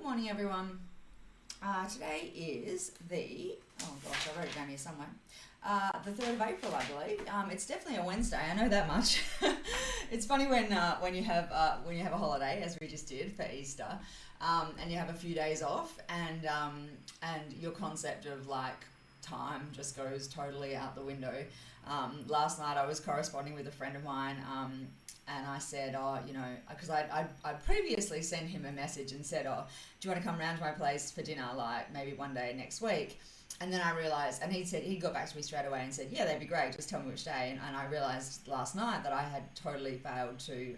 morning, everyone. Today is oh gosh, I wrote it down here somewhere. The 3rd of April, I believe. It's definitely a Wednesday. I know that much. It's funny when you have a holiday, as we just did for Easter, and you have a few days off, and your concept of like time just goes totally out the window. Last night I was corresponding with a friend of mine, and I said, because I previously sent him a message and said, do you want to come round to my place for dinner, like maybe one day next week? And then I realised, and he got back to me straight away and said, yeah, that'd be great, just tell me which day. And I realised last night that I had totally failed to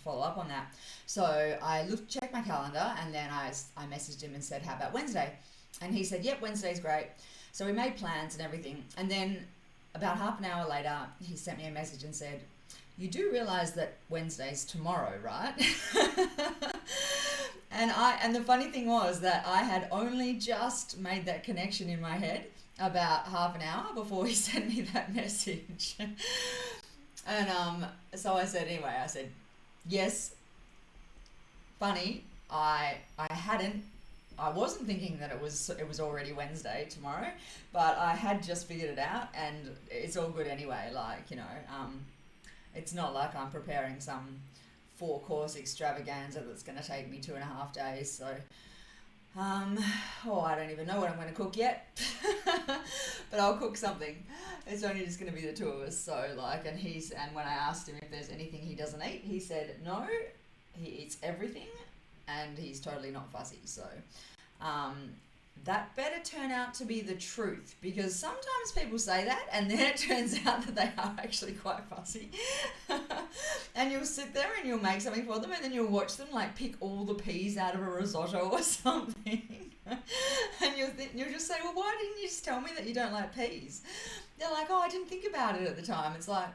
follow up on that. So I checked my calendar, and then I messaged him and said, how about Wednesday? And he said, yep, Wednesday's great. So we made plans and everything. And then about half an hour later, he sent me a message and said, you do realise that Wednesday's tomorrow, right? And the funny thing was that I had only just made that connection in my head about half an hour before he sent me that message. And so I said, yes, funny, I wasn't thinking that it was already Wednesday tomorrow, but I had just figured it out, and it's all good anyway. It's not like I'm preparing some 4-course extravaganza that's going to take me 2.5 days. So, I don't even know what I'm going to cook yet, but I'll cook something. It's only just going to be the two of us. So, and when I asked him if there's anything he doesn't eat, he said no, he eats everything, and he's totally not fussy. So, that better turn out to be the truth, because sometimes people say that and then it turns out that they are actually quite fussy. And you'll sit there and you'll make something for them, and then you'll watch them like pick all the peas out of a risotto or something. And you'll just say, well, why didn't you just tell me that you don't like peas? They're like, I didn't think about it at the time. It's like,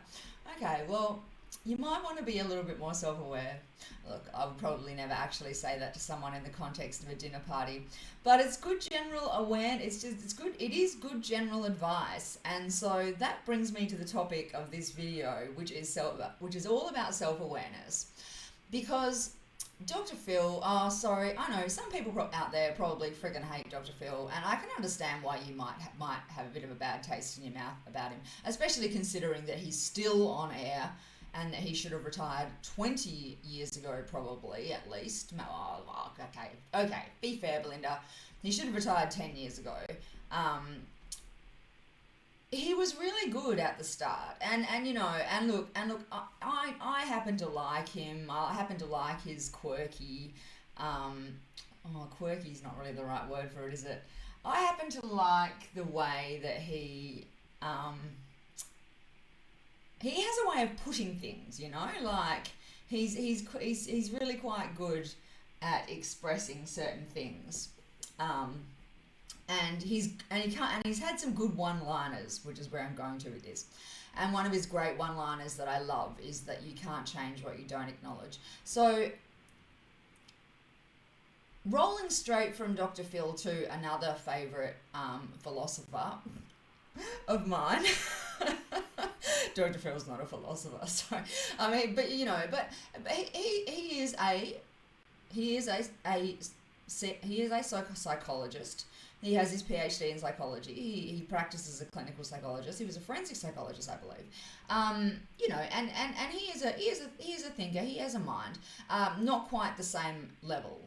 okay, well, you might want to be a little bit more self-aware. Look, I would probably never actually say that to someone in the context of a dinner party, but it's good general awareness. It is good general advice. And so that brings me to the topic of this video, which is all about self-awareness. Because Dr. Phil, I know some people out there probably freaking hate Dr. Phil, and I can understand why you might have a bit of a bad taste in your mouth about him, especially considering that he's still on air, and he should have retired 20 years ago, probably, at least. Okay, be fair, Belinda. He should have retired 10 years ago. He was really good at the start, and look, I happen to like him. I happen to like his quirky, quirky's not really the right word for it, is it? I happen to like the way that he has a way of putting things, like he's really quite good at expressing certain things, and he's had some good one-liners, which is where I'm going to with this. And one of his great one-liners that I love is that you can't change what you don't acknowledge. So, rolling straight from Dr. Phil to another favourite philosopher of mine. Dr. Phil's not a philosopher, sorry. I mean, but he is a psychologist. He has his PhD in psychology. He practices as a clinical psychologist. He was a forensic psychologist, I believe. And he is a thinker. He has a mind. Not quite the same level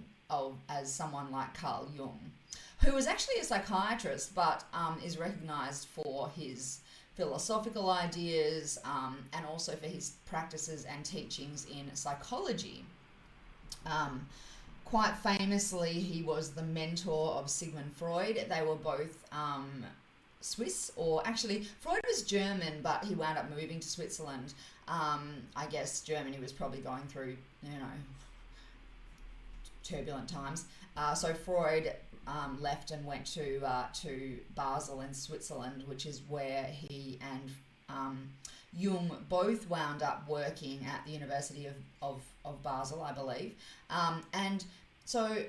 as someone like Carl Jung, who was actually a psychiatrist, but is recognised for his philosophical ideas, and also for his practices and teachings in psychology. Quite famously, he was the mentor of Sigmund Freud. They were both Swiss, or actually, Freud was German, but he wound up moving to Switzerland. I guess Germany was probably going through, turbulent times. So Freud left and went to Basel in Switzerland, which is where he and Jung both wound up working at the University of Basel, I believe. And so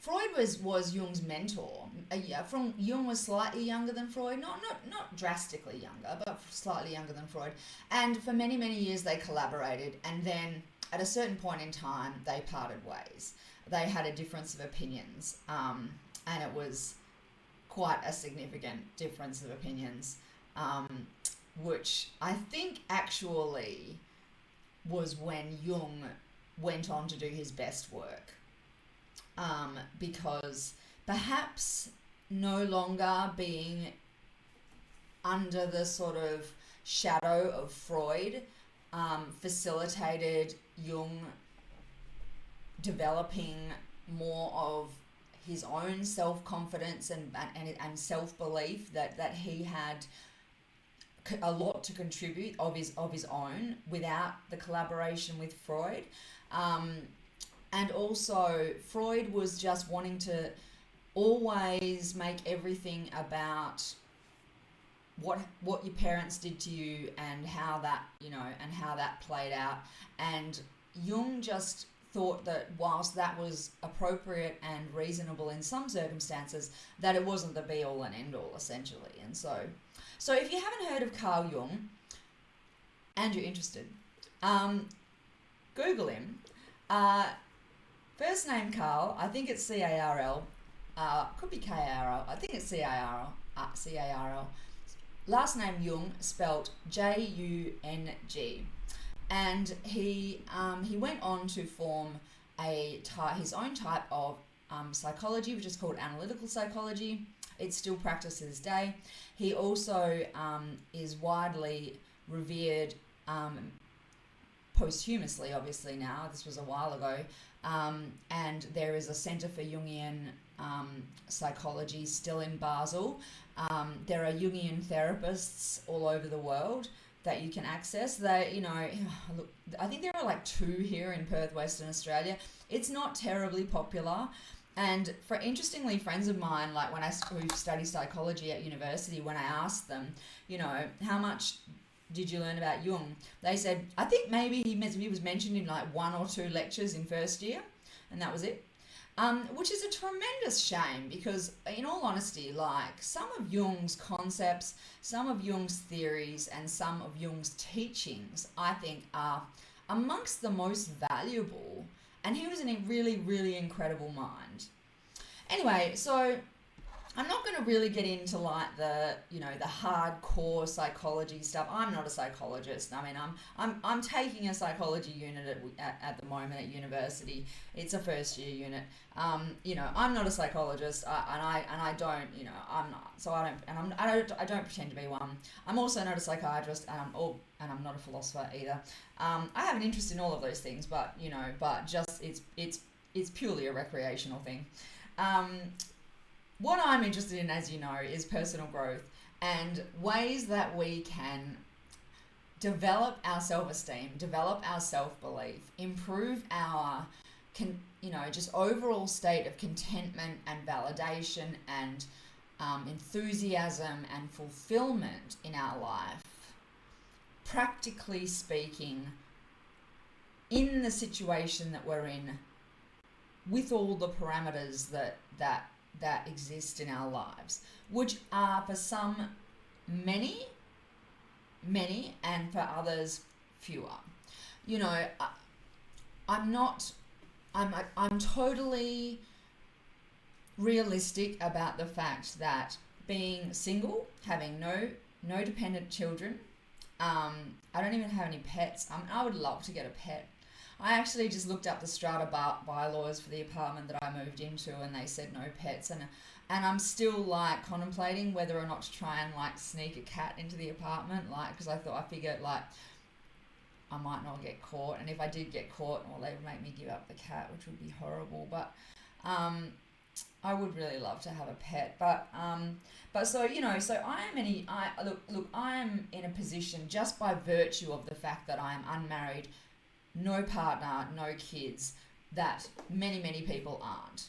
Freud was Jung's mentor. Jung was slightly younger than Freud, not drastically younger, but slightly younger than Freud. And for many, many years they collaborated. And then at a certain point in time, they parted ways. They had a difference of opinions, and it was quite a significant difference of opinions, which I think actually was when Jung went on to do his best work, because perhaps no longer being under the sort of shadow of Freud facilitated Jung developing more of his own self-confidence and self-belief that he had a lot to contribute of his own without the collaboration with Freud. And also Freud was just wanting to always make everything about what your parents did to you and how that, and how that played out. And Jung just thought that whilst that was appropriate and reasonable in some circumstances, that it wasn't the be-all and end-all, essentially. And so if you haven't heard of Carl Jung and you're interested, Google him. First name Carl, I think it's C-A-R-L, could be K-A-R-L, I think it's C-A-R-L. Last name Jung, spelt J-U-N-G. And he went on to form his own type of psychology, which is called analytical psychology. It's still practiced to this day. He also is widely revered posthumously, obviously now. This was a while ago. And there is a Centre for Jungian psychology still in Basel. There are Jungian therapists all over the world that you can access. They, look, I think there are like 2 here in Perth, Western Australia. It's not terribly popular. And interestingly, friends of mine, like who study psychology at university, when I asked them, how much did you learn about Jung? They said, I think maybe he was mentioned in like 1 or 2 lectures in first year, and that was it. Which is a tremendous shame because, in all honesty, like some of Jung's concepts, some of Jung's theories, and some of Jung's teachings, I think are amongst the most valuable. And he was a really, really incredible mind. Anyway, so I'm not going to really get into like the hardcore psychology stuff. I'm not a psychologist. I mean, I'm taking a psychology unit at the moment at university. It's a first year unit. I'm not a psychologist, I don't. I'm not. So I don't pretend to be one. I'm also not a psychiatrist, and I'm not a philosopher either. I have an interest in all of those things, but just it's purely a recreational thing. What I'm interested in, as you know, is personal growth and ways that we can develop our self-esteem, develop our self-belief, improve our, just overall state of contentment and validation and enthusiasm and fulfillment in our life. Practically speaking, in the situation that we're in, with all the parameters that exist in our lives, which are for some many, and for others fewer. I'm totally realistic about the fact that being single, having no dependent children, I don't even have any pets. I would love to get a pet. I actually just looked up the strata bylaws for the apartment that I moved into, and they said no pets, and I'm still like contemplating whether or not to try and like sneak a cat into the apartment, like, because I figured like I might not get caught, and if I did get caught, well, they would make me give up the cat, which would be horrible. But I would really love to have a pet, but so I am in a position, just by virtue of the fact that I am unmarried, no partner, no kids, that many people aren't.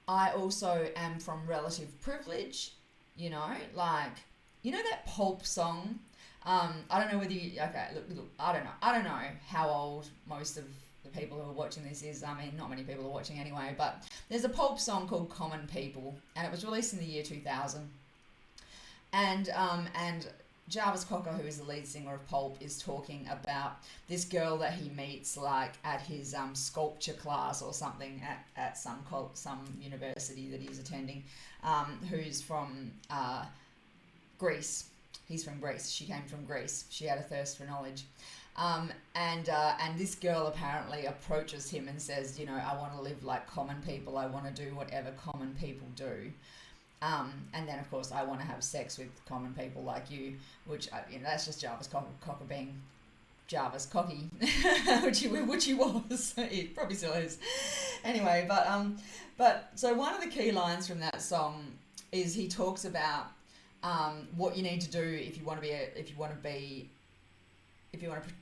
I also am from relative privilege, that Pulp song. I don't know whether you, okay, look, I don't know how old most of the people who are watching this is. I mean, not many people are watching anyway, but there's a Pulp song called Common People, and it was released in the year 2000. And Jarvis Cocker, who is the lead singer of Pulp, is talking about this girl that he meets like at his sculpture class or something at some university that he's attending, who's from Greece. He's from Greece. She came from Greece. She had a thirst for knowledge. And this girl apparently approaches him and says, you know, I want to live like common people. I want to do whatever common people do. And then, of course, I want to have sex with common people like you, which, you know, that's just Jarvis Cocker being Jarvis Cocky, which he was. He probably still is. Anyway, but so one of the key lines from that song is he talks about what you need to do if you want to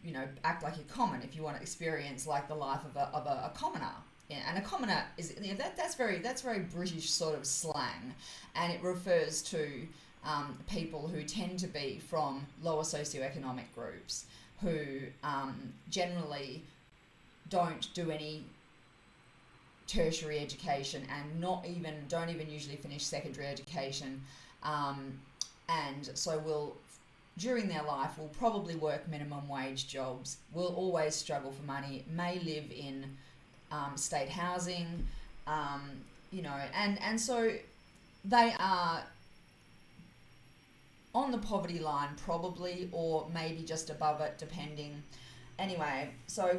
you know, act like you're common, if you want to experience like the life of a commoner. Yeah, and a commoner is, you know, that's very British sort of slang, and it refers to people who tend to be from lower socioeconomic groups who generally don't do any tertiary education and don't even usually finish secondary education, and so during their life will probably work minimum wage jobs, will always struggle for money, may live in state housing, you know, and so they are on the poverty line probably, or maybe just above it, depending. Anyway, so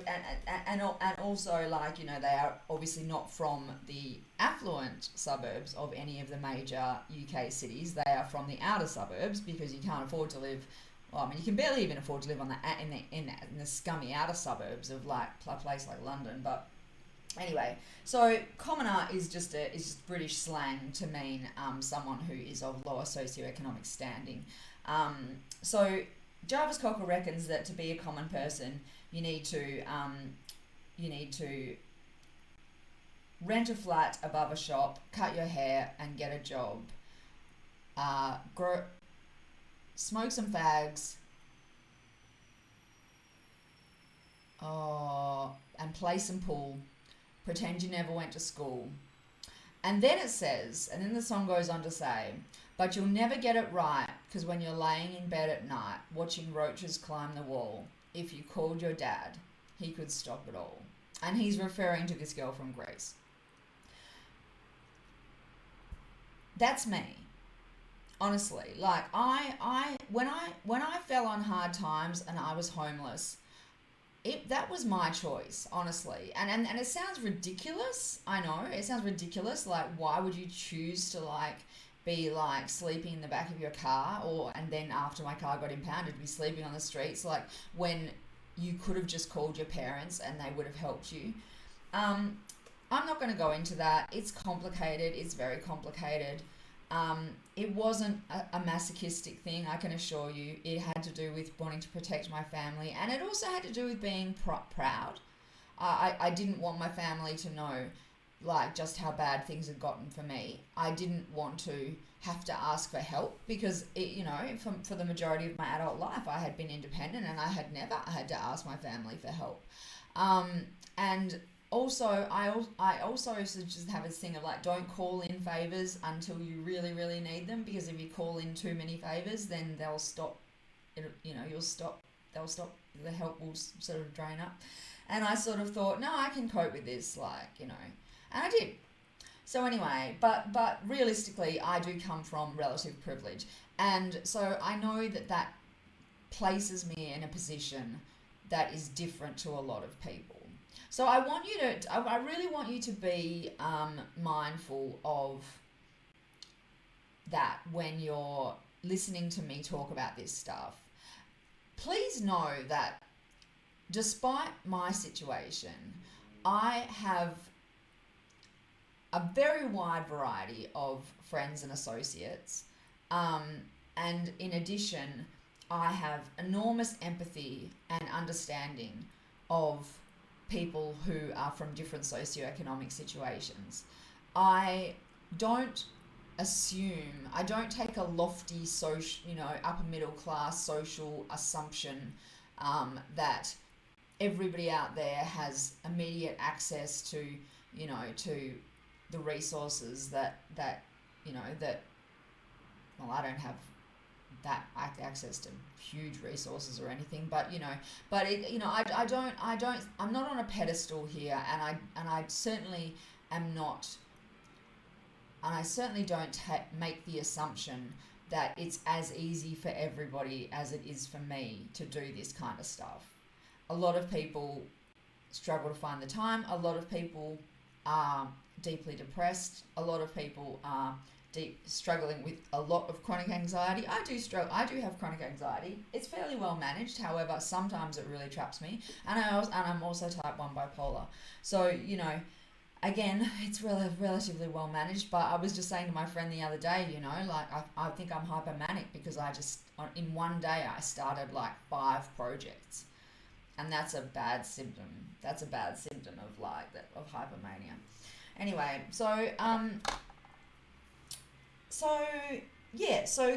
and also, like, you know, they are obviously not from the affluent suburbs of any of the major UK cities. They are from the outer suburbs, because you can't afford to live. Well, I mean, you can barely even afford to live in the scummy outer suburbs of like a place like London. But anyway, so commoner is just British slang to mean someone who is of lower socioeconomic standing. So Jarvis Cocker reckons that to be a common person, you need to rent a flat above a shop, cut your hair, and get a job. Smoke some fags. And play some pool. Pretend you never went to school. And then it says, and then the song goes on to say, but you'll never get it right, because when you're laying in bed at night, watching roaches climb the wall, if you called your dad, he could stop it all. And he's referring to this girl from Greece. That's me. Honestly, like when I fell on hard times and I was homeless, that was my choice, honestly. And it sounds ridiculous. I know it sounds ridiculous. Like, why would you choose to like be like sleeping in the back of your car, and then after my car got impounded, be sleeping on the streets, like when you could have just called your parents and they would have helped you. I'm not going to go into that. It's complicated. It's very complicated. It wasn't a masochistic thing, I can assure you. It had to do with wanting to protect my family, and it also had to do with being proud. I didn't want my family to know like just how bad things had gotten for me. I didn't want to have to ask for help, because for the majority of my adult life I had been independent and I had never had to ask my family for help. And also, I also just have this thing of like, don't call in favours until you really, really need them, because if you call in too many favours, then they'll stop. They'll stop. The help will sort of drain up. And I sort of thought, no, I can cope with this, and I did. So anyway, but realistically, I do come from relative privilege, and so I know that places me in a position that is different to a lot of people. So I really want you to be mindful of that when you're listening to me talk about this stuff. Please know that despite my situation, I have a very wide variety of friends and associates. And in addition, I have enormous empathy and understanding of people who are from different socioeconomic situations. I don't take a lofty upper middle class social assumption that everybody out there has immediate access to the resources that I don't have that access to huge resources or anything, but but it, I'm not on a pedestal here, and I certainly am not, and I certainly don't make the assumption that it's as easy for everybody as it is for me to do this kind of stuff. A lot of people struggle to find the time. A lot of people are deeply depressed. A lot of people are struggling with a lot of chronic anxiety. I do have chronic anxiety. It's fairly well managed. However, sometimes it really traps me. And I'm also type 1 bipolar. So, again, it's relatively well managed. But I was just saying to my friend the other day, I think I'm hypermanic because in one day I started like 5 projects. And that's a bad symptom. That's a bad symptom of hypomania. Anyway, so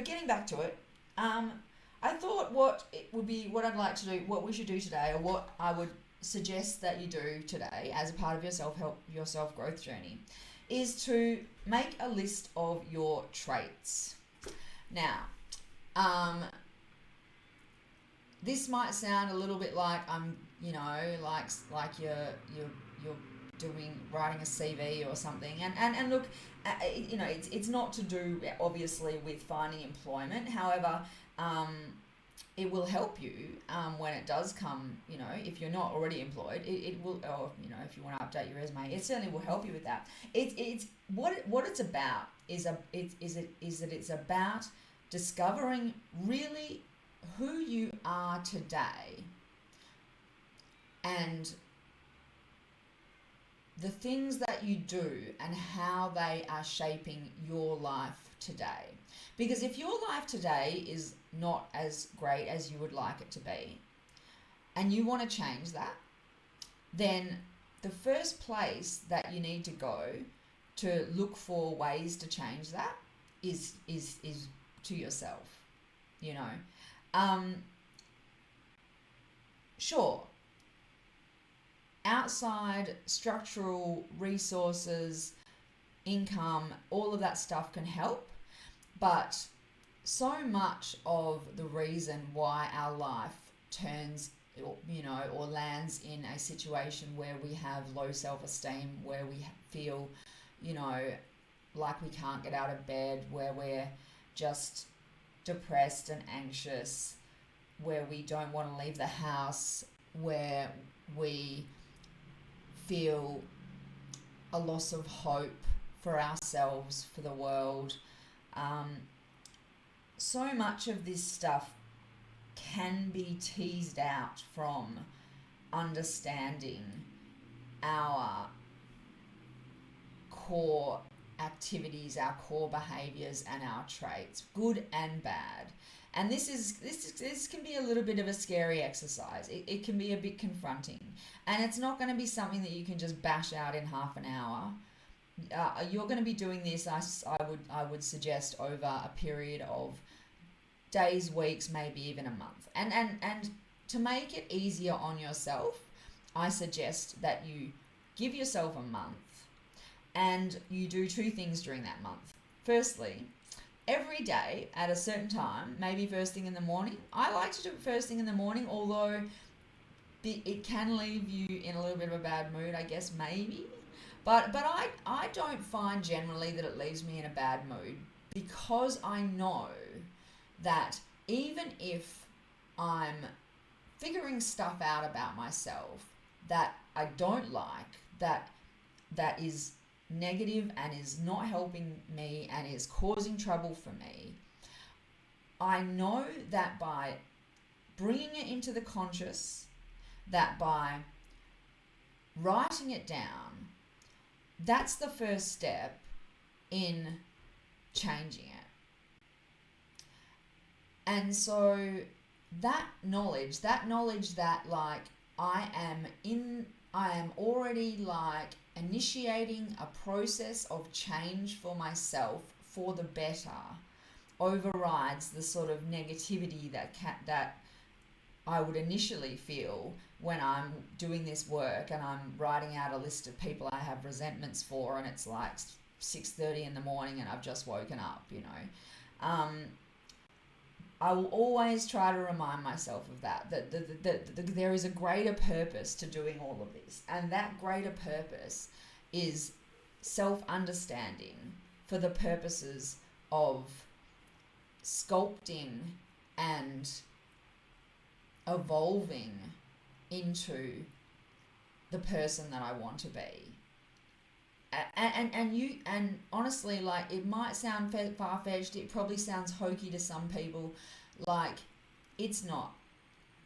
getting back to it, I thought what I'd like to do, what we should do today, or what I would suggest that you do today as a part of your self-growth journey, is to make a list of your traits. Now, this might sound a little bit like you're writing a CV or something, and look, it's not to do obviously with finding employment. However, it will help you when it does come. If you're not already employed, it will. Or if you want to update your resume, it certainly will help you with that. It's what it's about is that it's about discovering really who you are today and the things that you do and how they are shaping your life today. Because if your life today is not as great as you would like it to be, and you want to change that, then the first place that you need to go to look for ways to change that is to yourself. Sure, outside structural resources, income, all of that stuff can help, but so much of the reason why our life turns, or lands in a situation where we have low self-esteem, where we feel, like we can't get out of bed, where we're just depressed and anxious, where we don't want to leave the house, where we feel a loss of hope for ourselves, for the world. So much of this stuff can be teased out from understanding our core activities, our core behaviours, and our traits, good and bad. And this can be a little bit of a scary exercise. It can be a bit confronting, and it's not going to be something that you can just bash out in half an hour. You're going to be doing this, I would suggest, over a period of days, weeks, maybe even a month. And to make it easier on yourself, I suggest that you give yourself a month and you do 2 things during that month. Firstly, every day at a certain time, maybe first thing in the morning. I like to do it first thing in the morning, although it can leave you in a little bit of a bad mood, I guess, maybe. But I don't find generally that it leaves me in a bad mood, because I know that even if I'm figuring stuff out about myself that I don't like, that is negative and is not helping me and is causing trouble for me, I know that by bringing it into the conscious, that by writing it down, that's the first step in changing it. And so that knowledge that like I am already like initiating a process of change for myself for the better, overrides the sort of negativity that I would initially feel when I'm doing this work and I'm writing out a list of people I have resentments for, and it's like 6:30 in the morning and I've just woken up, I will always try to remind myself of that there is a greater purpose to doing all of this. And that greater purpose is self-understanding for the purposes of sculpting and evolving into the person that I want to be. And honestly, like, it might sound far-fetched, it probably sounds hokey to some people, like, it's not.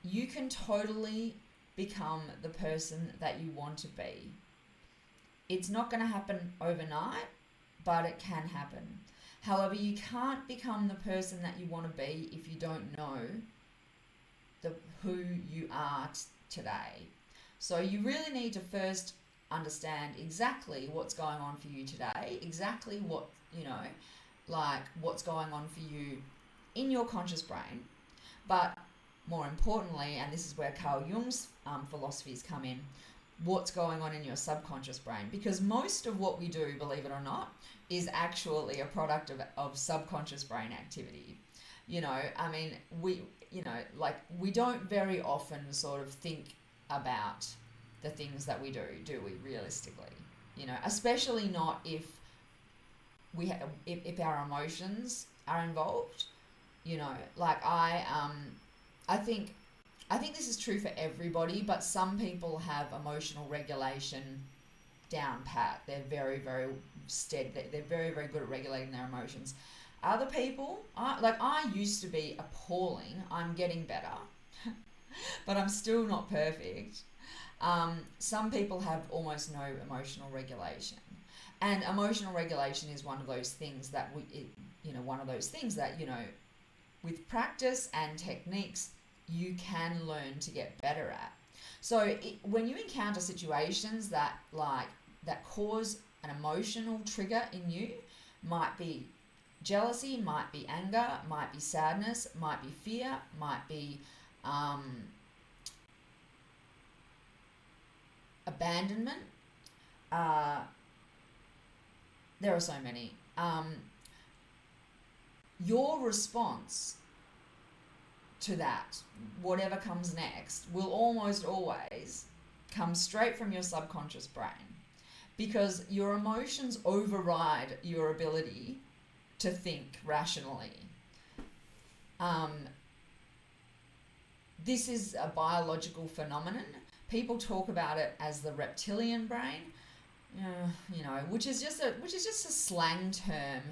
You can totally become the person that you want to be. It's not going to happen overnight, but it can happen. However, you can't become the person that you want to be if you don't know who you are today. So you really need to first understand exactly what's going on for you today, exactly what, what's going on for you in your conscious brain. But more importantly, and this is where Carl Jung's philosophies come in, what's going on in your subconscious brain. Because most of what we do, believe it or not, is actually a product of subconscious brain activity. We don't very often sort of think about the things that we do we, realistically? Especially not if if our emotions are involved. I think this is true for everybody, but some people have emotional regulation down pat. They're very, very steady. They're very, very good at regulating their emotions. Other people, I used to be appalling. I'm getting better, but I'm still not perfect. Some people have almost no emotional regulation, and emotional regulation is one of those things that with practice and techniques, you can learn to get better at. So when you encounter situations that cause an emotional trigger in you, might be jealousy, might be anger, might be sadness, might be fear, might be abandonment. There are so many. Your response to that, whatever comes next, will almost always come straight from your subconscious brain, because your emotions override your ability to think rationally. This is a biological phenomenon. People talk about it as the reptilian brain, which is just a slang term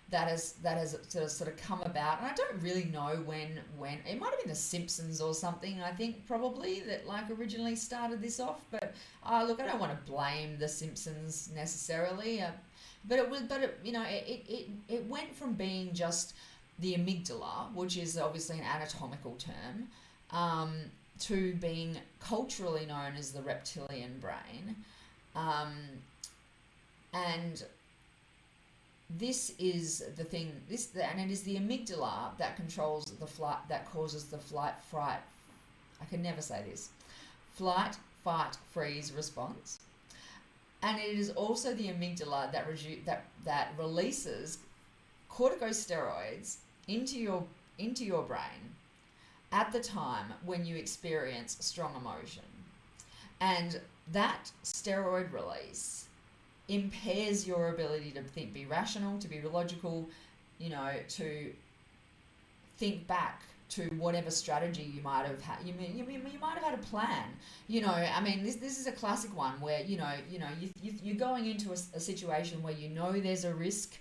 that has sort of come about, and I don't really know when it might have been The Simpsons or something. I think probably that originally started this off. But look, I don't want to blame The Simpsons necessarily, but it went from being just the amygdala, which is obviously an anatomical term, to being culturally known as the reptilian brain, and this is the thing. And it is the amygdala that controls the flight, that causes the flight, fright. I can never say this. Flight, fight, freeze response, and it is also the amygdala that releases corticosteroids into your brain at the time when you experience strong emotion, and that steroid release impairs your ability to think, be rational, to be logical, to think back to whatever strategy you might have had. You might have had a plan. This is a classic one where you're going into a situation where there's a risk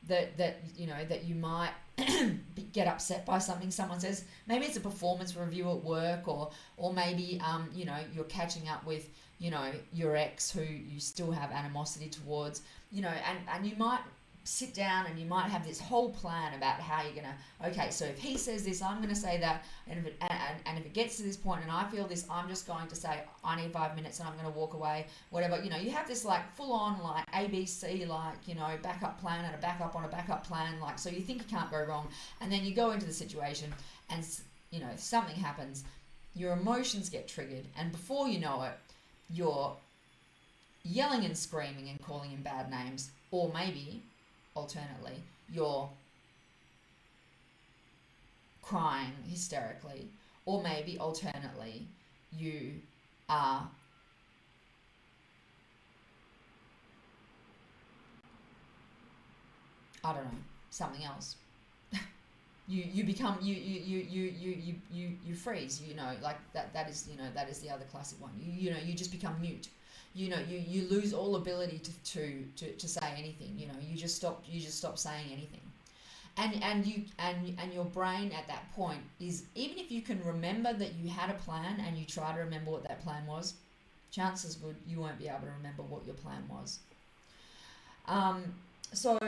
that you might get upset by something someone says. Maybe it's a performance review at work, or maybe you're catching up with your ex who you still have animosity towards, and you might sit down and you might have this whole plan about how you're gonna, so if he says this, I'm gonna say that, and if it gets to this point and I feel this, I'm just going to say I need 5 minutes and I'm gonna walk away, whatever. You have this full on ABC, backup plan and a backup on a backup plan, so you think you can't go wrong, and then you go into the situation and if something happens, your emotions get triggered, and before you know it, you're yelling and screaming and calling him bad names, or maybe alternately you're crying hysterically, or maybe alternately you are I don't know, something else. You become you freeze, like that is the other classic one. You just become mute. You lose all ability to say anything. You just stop saying anything. And your brain at that point is, even if you can remember that you had a plan and you try to remember what that plan was, chances good you won't be able to remember what your plan was. So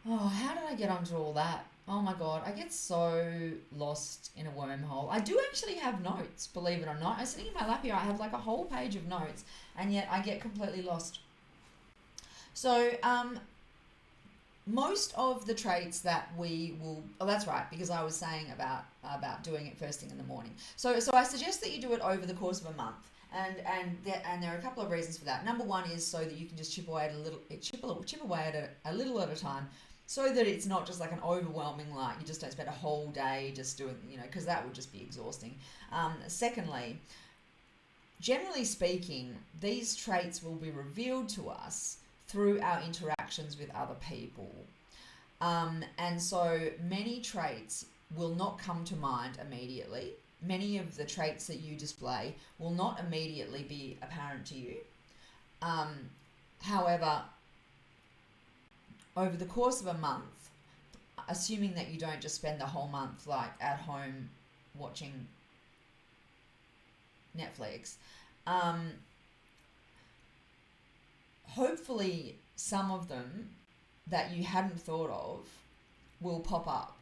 how did I get onto all that? Oh my God, I get so lost in a wormhole. I do actually have notes, believe it or not. I'm sitting in my lap here, I have like a whole page of notes, and yet I get completely lost. So, most of the traits that we will, that's right, because I was saying about doing it first thing in the morning. So I suggest that you do it over the course of a month. And there are a couple of reasons for that. Number one is so that you can just chip away at a little at a time, so that it's not just like an overwhelming, like you just don't spend a whole day just doing, because that would just be exhausting. Secondly, generally speaking, these traits will be revealed to us through our interactions with other people. And so many traits will not come to mind immediately. Many of the traits that you display will not immediately be apparent to you. However, over the course of a month, assuming that you don't just spend the whole month like at home watching Netflix, hopefully some of them that you hadn't thought of will pop up.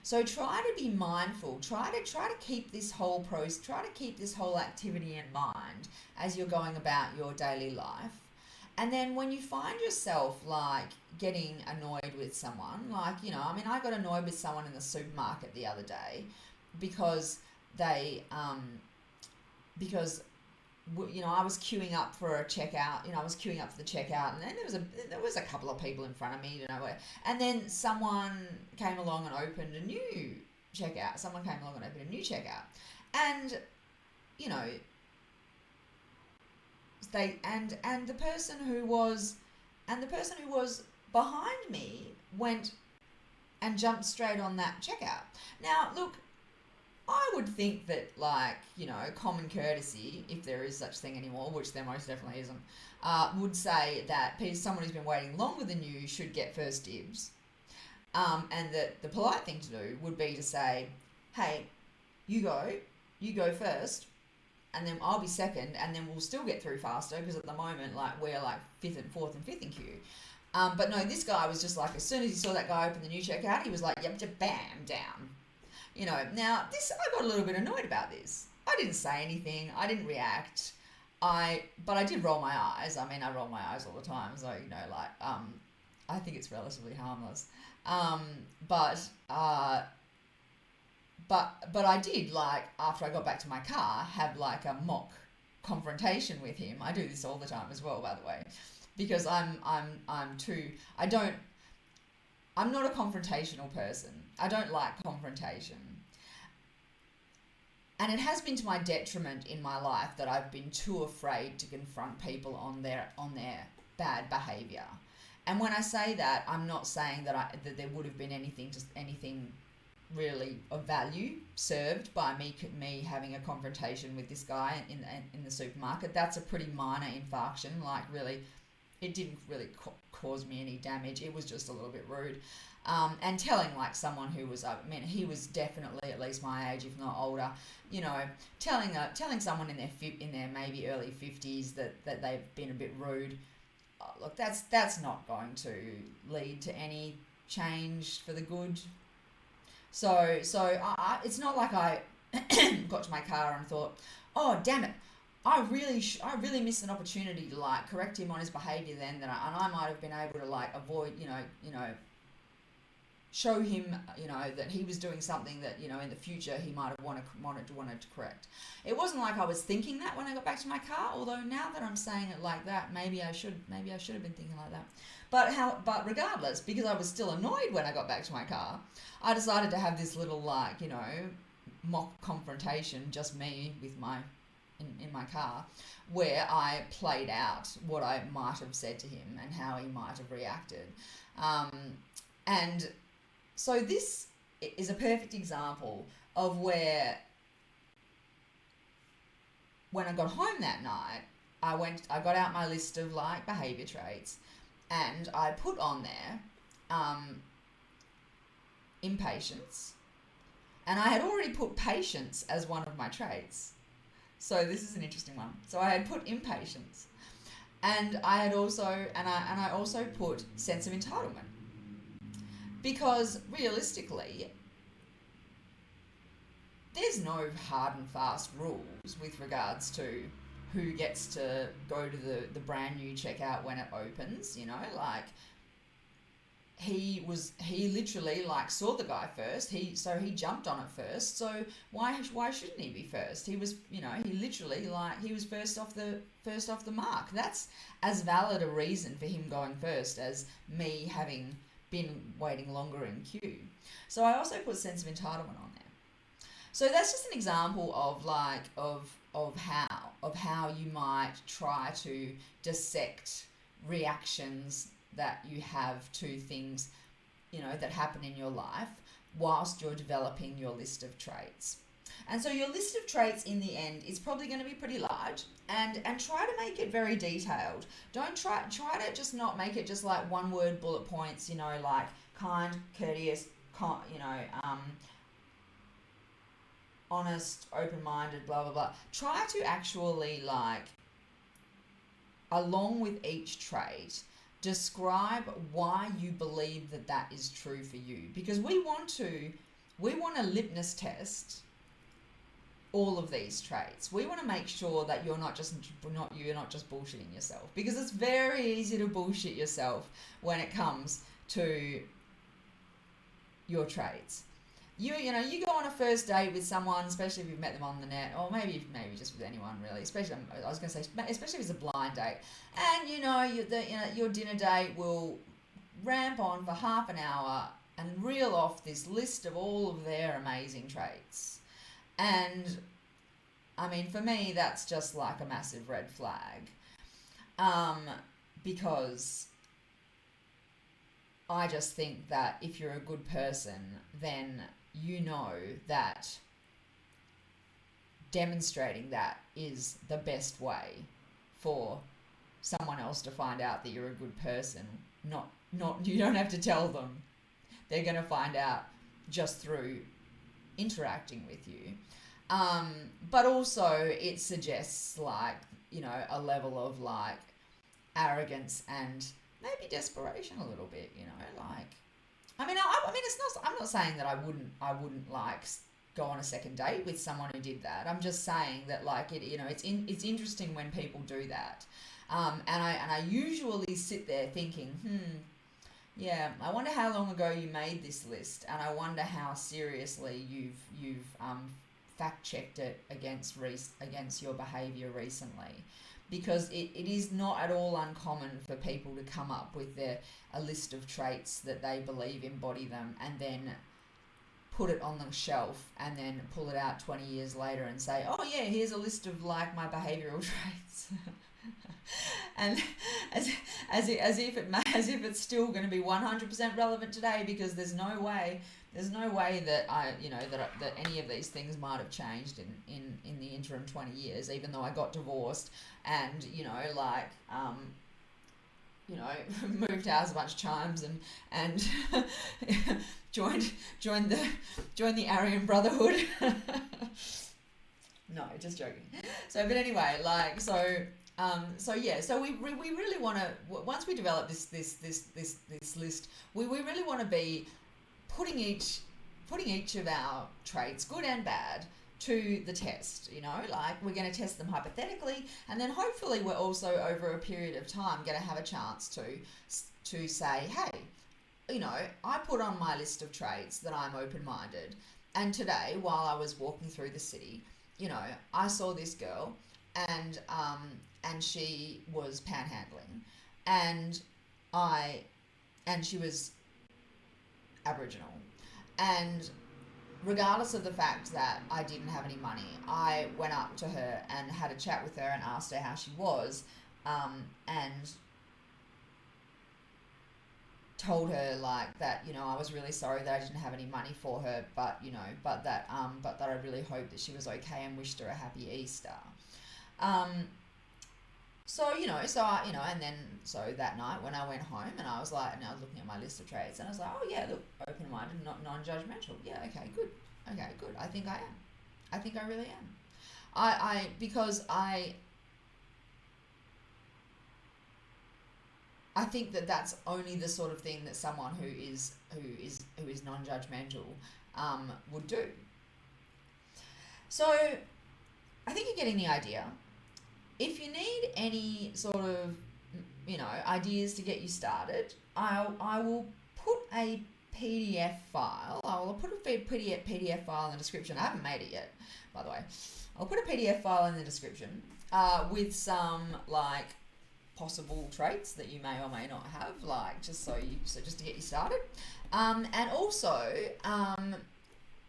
So try to be mindful. Try to keep this whole activity in mind as you're going about your daily life. And then when you find yourself like getting annoyed with someone, like, I got annoyed with someone in the supermarket the other day because they, I was queuing up for a checkout, I was queuing up for the checkout, and then there was a couple of people in front of me, and then someone came along and opened a new checkout. And, the person who was behind me went and jumped straight on that checkout. Now, look, I would think that, common courtesy, if there is such thing anymore, which there most definitely isn't, would say that someone who's been waiting longer than you should get first dibs. And that the polite thing to do would be to say, hey, you go first, and then I'll be second, and then we'll still get through faster, because at the moment, we're fourth and fifth in queue. But no, this guy was just as soon as he saw that guy open the new checkout, he was like, yep, bam, down. Now this, I got a little bit annoyed about this. I didn't say anything. I didn't react. But I did roll my eyes. I roll my eyes all the time. So, I think it's relatively harmless. But I did, after I got back to my car, have a mock confrontation with him. I do this all the time as well, by the way, because I'm not a confrontational person. I don't like confrontation. And it has been to my detriment in my life that I've been too afraid to confront people on their bad behaviour. And when I say that, I'm not saying that there would have been anything really of value served by me having a confrontation with this guy in the supermarket. That's a pretty minor infarction. Really, it didn't really cause me any damage. It was just a little bit rude. And telling someone who was, he was definitely at least my age, if not older, telling someone in their maybe early 50s that they've been a bit rude. Look, that's not going to lead to any change for the good. So I it's not like I got to my car and thought, oh damn it, I really missed an opportunity to correct him on his behaviour then, and I might have been able to avoid show him, that he was doing something that, in the future he might have wanted to correct. It wasn't like I was thinking that when I got back to my car, although now that I'm saying it like that, maybe I should have been thinking like that. But regardless, because I was still annoyed when I got back to my car, I decided to have this little mock confrontation, just me with in my car, where I played out what I might have said to him and how he might have reacted. And so this is a perfect example of where, when I got home that night, I got out my list of behaviour traits, and I put on there impatience, and I had already put patience as one of my traits. So this is an interesting one. So I had put impatience, and I also put sense of entitlement, because realistically, there's no hard and fast rules with regards to who gets to go to the brand new checkout when it opens. He literally saw the guy first. He jumped on it first. So why shouldn't he be first? He was, he literally he was first off the mark. That's as valid a reason for him going first as me having been waiting longer in queue. So I also put sense of entitlement on there. So that's just an example of how you might try to dissect reactions that you have to things, that happen in your life whilst you're developing your list of traits. And so your list of traits in the end is probably going to be pretty large, and try to make it very detailed. Don't try to just not make it just one word bullet points, kind, courteous, honest, open-minded, blah, blah, blah. Try to actually along with each trait, describe why you believe that is true for you, because we want to litmus test all of these traits. We want to make sure that you're not just bullshitting yourself, because it's very easy to bullshit yourself when it comes to your traits. You go on a first date with someone, especially if you've met them on the net, or maybe just with anyone really. Especially if it's a blind date, and your dinner date will ramp on for half an hour and reel off this list of all of their amazing traits. And I mean, for me, that's just a massive red flag, because I just think that if you're a good person, then that demonstrating that is the best way for someone else to find out that you're a good person. Not you don't have to tell them. They're going to find out just through interacting with you. But also it suggests a level of arrogance and maybe desperation a little bit, I mean, it's not. I'm not saying that I wouldn't go on a second date with someone who did that. I'm just saying that it's interesting when people do that, and I usually sit there thinking, yeah, I wonder how long ago you made this list, and I wonder how seriously you've fact checked it against your behaviour recently. Because it is not at all uncommon for people to come up with a list of traits that they believe embody them, and then put it on the shelf, and then pull it out 20 years later and say, oh yeah, here's a list of my behavioural traits. And as if it's still going to be 100% relevant today, because there's no way that that any of these things might have changed in the interim 20 years, even though I got divorced and moved house a bunch of times and joined the Aryan Brotherhood. No, just joking. So, but anyway, so we really want to, once we develop this list, we really want to be putting each of our traits, good and bad, to the test. We're going to test them hypothetically, and then hopefully we're also over a period of time going to have a chance to say, hey, I put on my list of traits that I'm open-minded. And today, while I was walking through the city, I saw this girl, and she was panhandling, and she was Aboriginal, and regardless of the fact that I didn't have any money, I went up to her and had a chat with her and asked her how she was, and told her that I was really sorry that I didn't have any money for her, but that I really hoped that she was okay and wished her a happy Easter. So that night when I went home and I was looking at my list of traits and I was like, oh yeah, look, open-minded, not non-judgmental. Yeah, okay, good. I think I am. I think I really am. Because I think that that's only the sort of thing that someone who is non-judgmental would do. So I think you're getting the idea. If you need any sort of ideas to get you started, I will put a PDF file. I will put a PDF file in the description. I haven't made it yet, by the way. I'll put a PDF file in the description with some possible traits that you may or may not have, just to get you started. And also,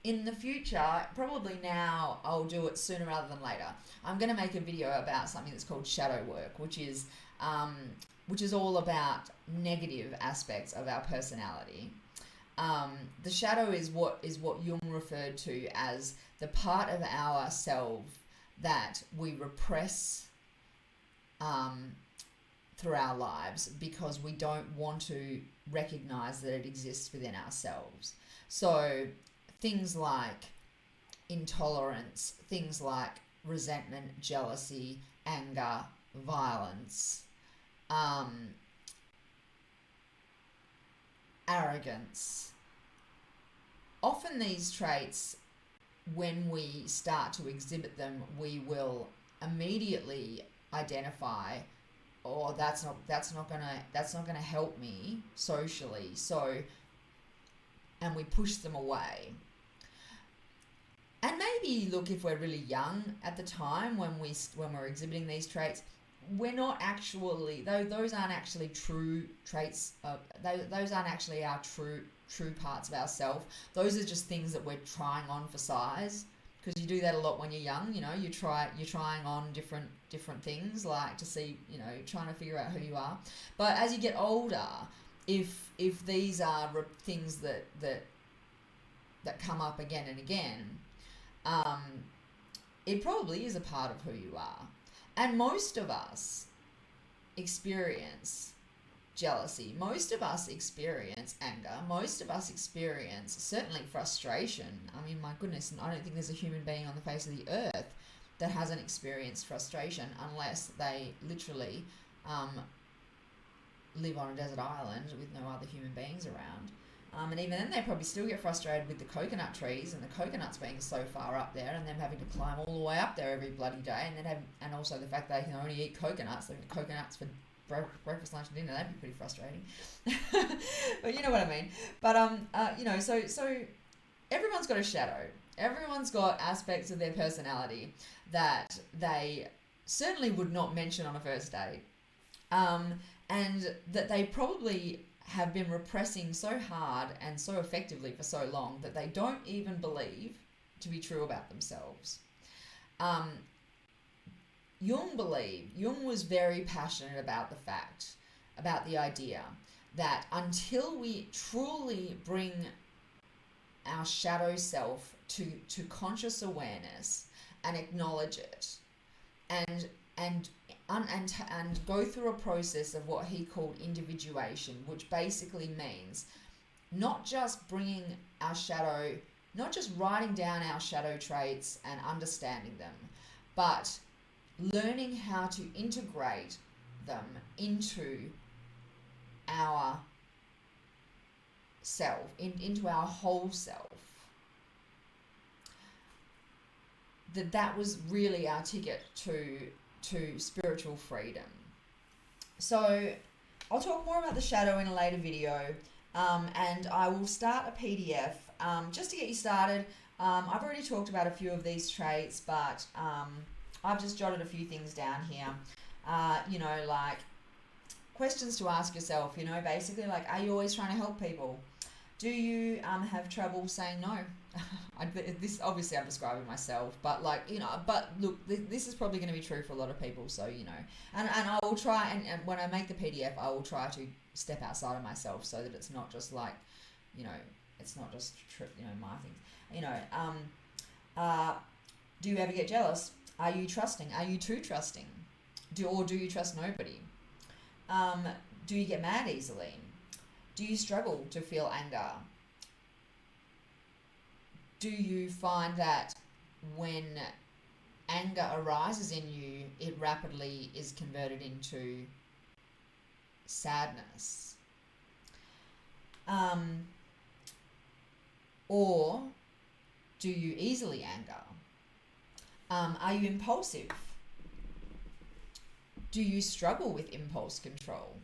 in the future, probably now, I'll do it sooner rather than later. I'm going to make a video about something that's called shadow work, which is all about negative aspects of our personality. The shadow is what Jung referred to as the part of ourselves that we repress through our lives because we don't want to recognize that it exists within ourselves. So things like intolerance, things like resentment, jealousy, anger, violence, arrogance. Often these traits, when we start to exhibit them, we will immediately identify, oh, that's not gonna help me socially. And we push them away. And maybe, look, if we're really young at the time when we're exhibiting these traits, we're not actually, those aren't actually true traits. Those aren't actually our true parts of ourselves. Those are just things that we're trying on for size. Because you do that a lot when you're young. You're trying on different things, to see, trying to figure out who you are. But as you get older, if these are things that come up again and again, it probably is a part of who you are. And most of us experience jealousy. Most of us experience anger. Most of us experience, certainly, frustration. I mean, my goodness, I don't think there's a human being on the face of the earth that hasn't experienced frustration unless they literally live on a desert island with no other human beings around. And even then, they probably still get frustrated with the coconut trees and the coconuts being so far up there, and them having to climb all the way up there every bloody day, and also the fact they can only eat coconuts. They get coconuts for breakfast, lunch, and dinner. That'd be pretty frustrating. But you know what I mean. But so everyone's got a shadow. Everyone's got aspects of their personality that they certainly would not mention on a first date, and that they probably have been repressing so hard and so effectively for so long that they don't even believe to be true about themselves. Jung was very passionate about the idea that until we truly bring our shadow self to conscious awareness and acknowledge it and go through a process of what he called individuation, which basically means not just bringing our shadow, not just writing down our shadow traits and understanding them, but learning how to integrate them into our self, into our whole self. That was really our ticket to spiritual freedom. So I'll talk more about the shadow in a later video, And I will start a PDF just to get you started. I've already talked about a few of these traits, but I've just jotted a few things down here. Like questions to ask yourself, basically like, are you always trying to help people? Do you have trouble saying no? This obviously I'm describing myself, but but look, this is probably going to be true for a lot of people. So and I will try, and when I make the PDF, I will try to step outside of myself so that it's not just like, it's not just my things. Do you ever get jealous? Are you trusting? Are you too trusting? Do you trust nobody? Do you get mad easily? Do you struggle to feel anger? Do you find that when anger arises in you, it rapidly is converted into sadness? Or do you easily anger? Are you impulsive? Do you struggle with impulse control?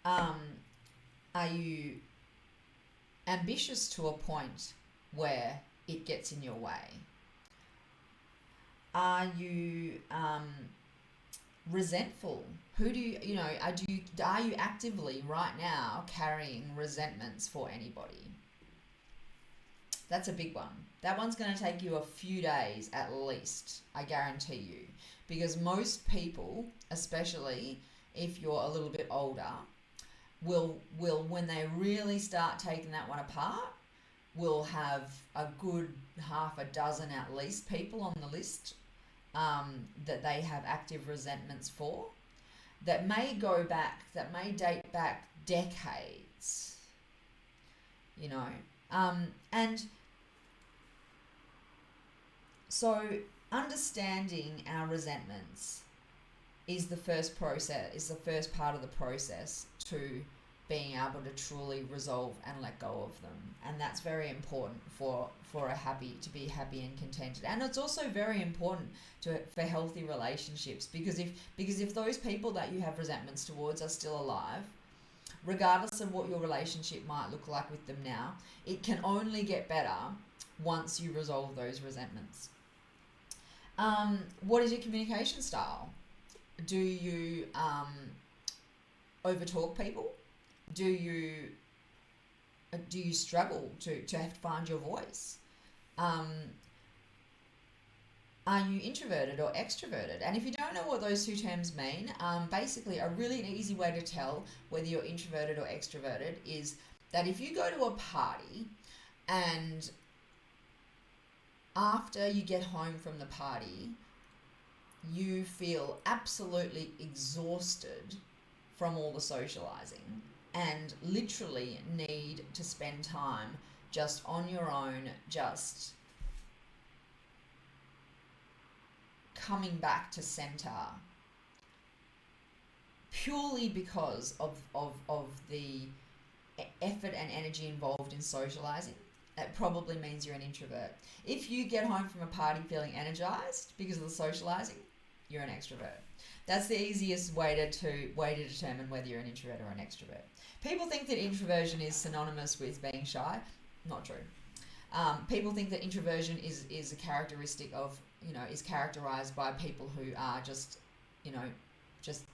Are you ambitious to a point where it gets in your way? Are you resentful? Who do you, are you actively right now carrying resentments for anybody? That's a big one. That one's going to take you a few days at least, I guarantee you. Because most people, especially if you're a little bit older, will when they really start taking that one apart, will have a good half a dozen at least people on the list that they have active resentments for, that may date back decades, and so understanding our resentments is the first part of the process to being able to truly resolve and let go of them. And that's very important for to be happy and contented. And it's also very important for healthy relationships, because if those people that you have resentments towards are still alive, regardless of what your relationship might look like with them now, it can only get better once you resolve those resentments. What is your communication style? Do you overtalk people? Do you struggle to have to find your voice? Are you introverted or extroverted? And if you don't know what those two terms mean, basically a really easy way to tell whether you're introverted or extroverted is that if you go to a party and after you get home from the party, you feel absolutely exhausted from all the socializing and literally need to spend time just on your own, just coming back to center, purely because of the effort and energy involved in socializing, that probably means you're an introvert. If you get home from a party feeling energized because of the socializing, you're an extrovert. That's the easiest way to determine whether you're an introvert or an extrovert. People think that introversion is synonymous with being shy. Not true. People think that introversion is a characteristic of, is characterized by people who are just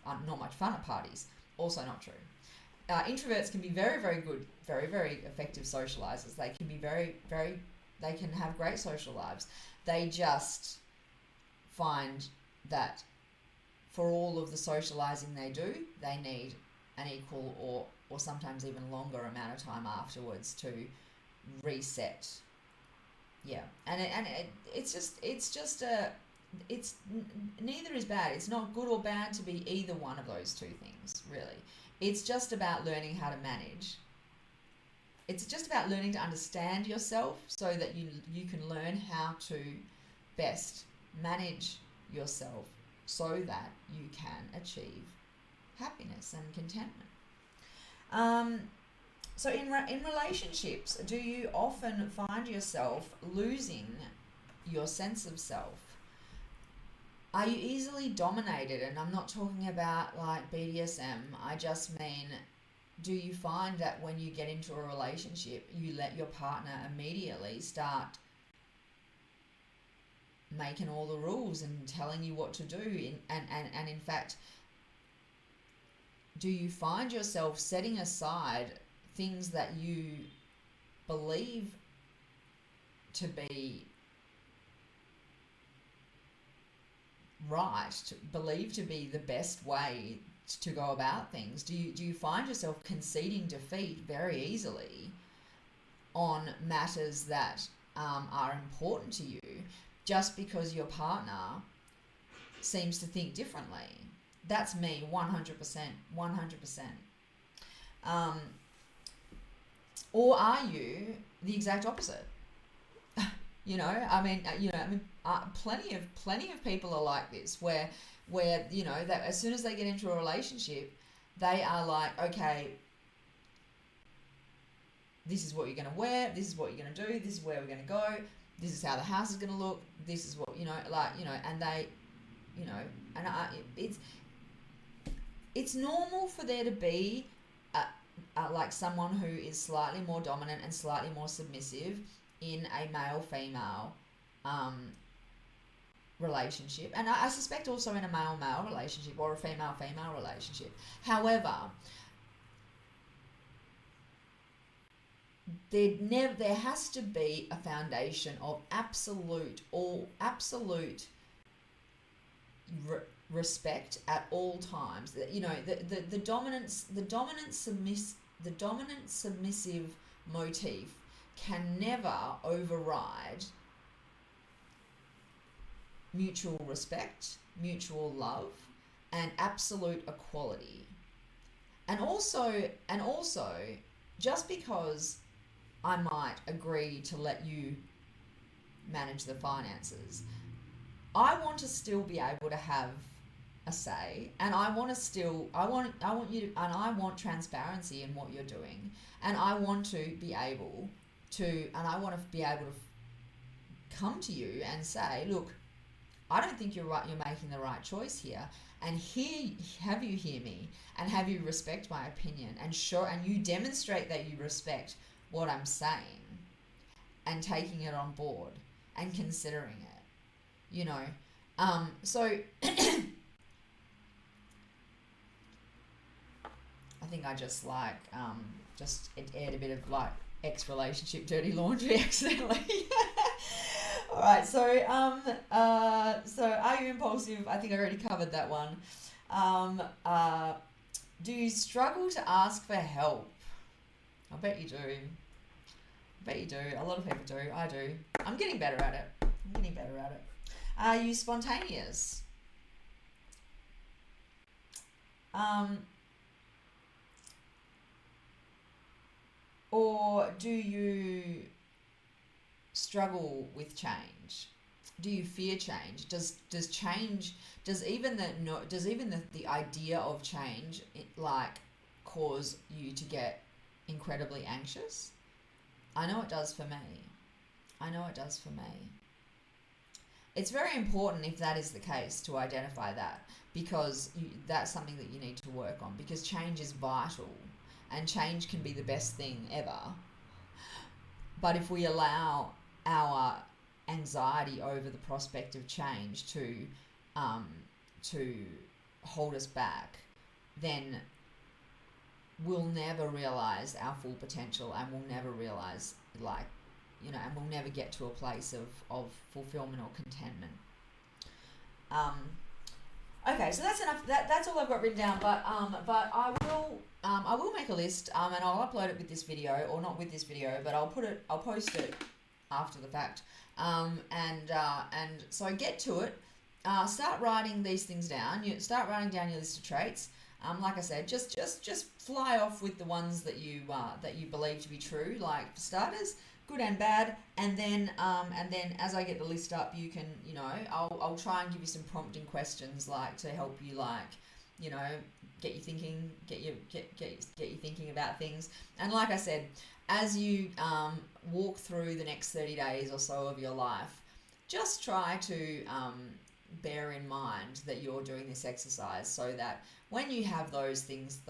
not much fun at parties. Also not true. Introverts can be very, very good, very, very effective socializers. They can be they can have great social lives. They just find that for all of the socializing they do, they need an equal or sometimes even longer amount of time afterwards to reset. Yeah, and it's neither is bad. It's not good or bad to be either one of those two things, really. It's just about learning how to manage. It's just about learning to understand yourself so that you can learn how to best manage yourself so that you can achieve happiness and contentment. So in relationships, do you often find yourself losing your sense of self? Are you easily dominated? And I'm not talking about like BDSM. I just mean do you find that when you get into a relationship, you let your partner immediately start making all the rules and telling you what to do? And in fact, do you find yourself setting aside things that you believe to be right, believe to be the best way to go about things? Do you find yourself conceding defeat very easily on matters that are important to you, just because your partner seems to think differently? That's me, 100%, 100%. Or are you the exact opposite? Plenty of people are like this, where that as soon as they get into a relationship, they are like, okay, this is what you're going to wear, this is what you're going to do, this is where we're going to go, this is how the house is going to look, this is what, and they, it's normal for there to be like someone who is slightly more dominant and slightly more submissive in a male-female relationship, and I suspect also in a male-male relationship or a female-female relationship. However, there has to be a foundation of absolute respect at all times. The dominant submissive motif can never override mutual respect, mutual love, and absolute equality. And also, just because I might agree to let you manage the finances, I want to still be able to have a say, and I want transparency in what you're doing, and I want to be able to come to you and say, look, I don't think you're right. You're making the right choice here, and have you hear me, and have you respect my opinion, and you demonstrate that you respect what I'm saying, and taking it on board and considering it, So I think I just aired a bit of ex-relationship dirty laundry accidentally. All right, so are you impulsive? I think I already covered that one. Do you struggle to ask for help? I bet you do. A lot of people do. I do. I'm getting better at it. Are you spontaneous? Or do you struggle with change? Do you fear change? Does even the idea of change cause you to get incredibly anxious? I know it does for me. It's very important, if that is the case, to identify that, because that's something that you need to work on, because change is vital, and change can be the best thing ever. But if we allow our anxiety over the prospect of change to hold us back, then we'll never realize our full potential, and we'll never realize and we'll never get to a place of fulfillment or contentment. Okay, so that's enough. That's all I've got written down. But I will make a list, and I'll upload it with this video, or not with this video, but I'll post it after the fact. And so I get to it. Start writing these things down. You start writing down your list of traits. Like I said, just fly off with the ones that you believe to be true. Like, for starters, good and bad, and then as I get the list up, you can, I'll try and give you some prompting questions, to help you, get you thinking, get you thinking about things. And like I said, as you walk through the next 30 days or so of your life, just try to bear in mind that you're doing this exercise, so that when you have those things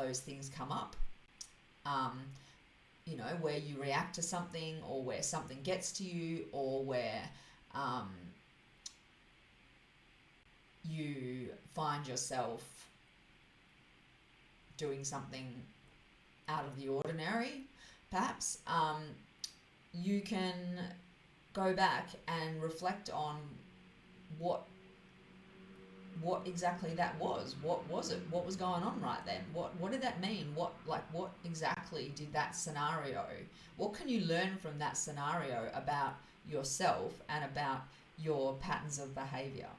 come up, you know, where you react to something, or where something gets to you, or where you find yourself doing something out of the ordinary, perhaps, you can go back and reflect on what exactly that was. What was it? What was going on right then? What did that mean? What exactly did that scenario? What can you learn from that scenario about yourself and about your patterns of behavior?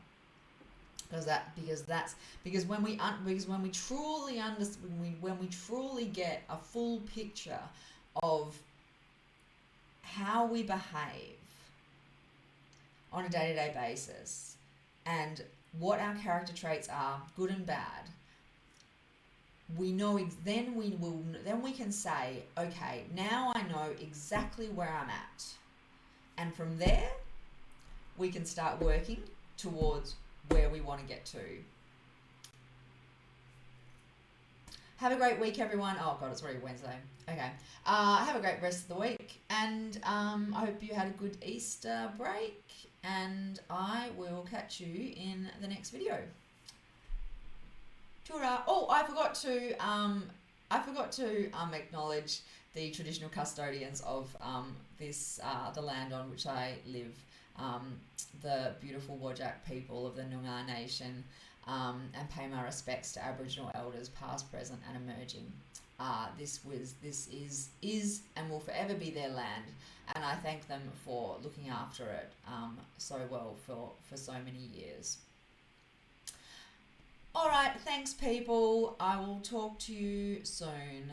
Because when we truly understand, when we truly get a full picture of how we behave on a day-to-day basis and what our character traits are, good and bad, we know. Then we can say, okay, now I know exactly where I'm at, and from there we can start working towards where we want to get to. Have a great week, everyone. Oh God, it's already Wednesday. Okay. Have a great rest of the week, and I hope you had a good Easter break, and I will catch you in the next video. Ta-ra. Oh, I forgot to acknowledge the traditional custodians of the land on which I live, the beautiful Whadjuk people of the Noongar Nation, and pay my respects to Aboriginal elders, past, present, and emerging. This is and will forever be their land, and I thank them for looking after it so well for so many years. All right, thanks, people. I will talk to you soon.